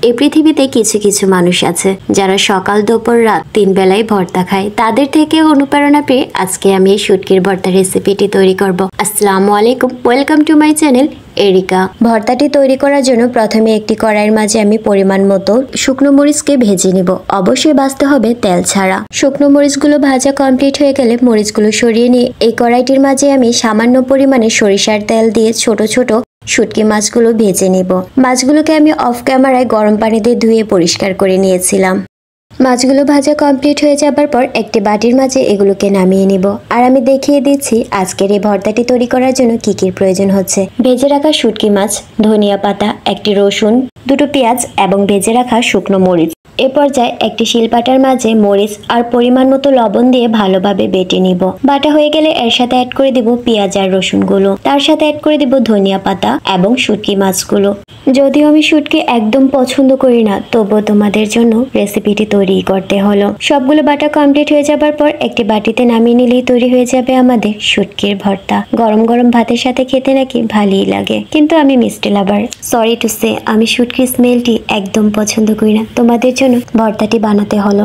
এই পৃথিবীতে কিছু কিছু মানুষ আছে যারা সকাল দুপুর রাত 3 বেলায় ভর্তা খায়। তাদের থেকে অনুপ্রেরণা পেয়ে আজকে আমি এই শুটকির ভর্তা রেসিপিটি তৈরি করব। আসসালামু আলাইকুম, welcome to my channel Erika. ভর্তাটি তৈরি করার জন্য প্রথমে একটি কড়াইয়ের মাঝে আমি পরিমাণ মতো শুকনো মরিচকে ভেজে নিব। অবশ্যই ভাজতে হবে তেল ছাড়া। শুকনো মরিচগুলো ভাজা কমপ্লিট হয়ে গেলে মরিচগুলো সরিয়ে নিয়ে এই কড়াইটির মাঝে আমি সামান্য পরিমাণে সরিষার তেল দিয়ে ছোট ছোট শুটকি মাছগুলো ভেজে নিব। মাছগুলোকে আমি অফ ক্যামেরায় গরম পানিতে ধুয়ে পরিষ্কার করে নিয়েছিলাম। মাছগুলো ভাজা কমপ্লিট হয়ে যাবার পর একটি বাটির মাঝে এগুলোকে নামিয়ে নিব। আর আমি দেখিয়ে দিচ্ছি আজকের এই ভর্তাটি তৈরি করার জন্য কি কি প্রয়োজন হচ্ছে। ভেজে রাখা শুটকি মাছ, ধনিয়া পাতা, একটি রসুন, দুটো পেঁয়াজ এবং ভেজে রাখা শুকনো মরিচ। এ পর্যায়ে একটি শিলপাটার মাঝে মরিচ আর পরিমাণ মতো লবণ দিয়ে ভালোভাবে বেটে নিব। বাটা হয়ে গেলে এর সাথে অ্যাড করে দিব পেঁয়াজ আর রসুনগুলো। তার সাথে অ্যাড করে দিব ধনিয়া পাতা এবং শুটকি মাছগুলো। যদিও আমি শুটকি একদম পছন্দ করি না, তবুও তোমাদের জন্য রেসিপিটি তৈরি করতে হলো। সবগুলো বাটা কমপ্লিট হয়ে যাবার পর একটি বাটিতে নামিয়ে নিলেই তৈরি হয়ে যাবে আমাদের শুটকির ভর্তা। গরম গরম ভাতের সাথে খেতে নাকি ভালোই লাগে, কিন্তু আমি মিষ্টি লাভার। সরি টু সে, আমি শুটকির স্মেলটি একদম পছন্দ করি না। তোমাদের জন্য ভর্তাটি বানাতে হলো।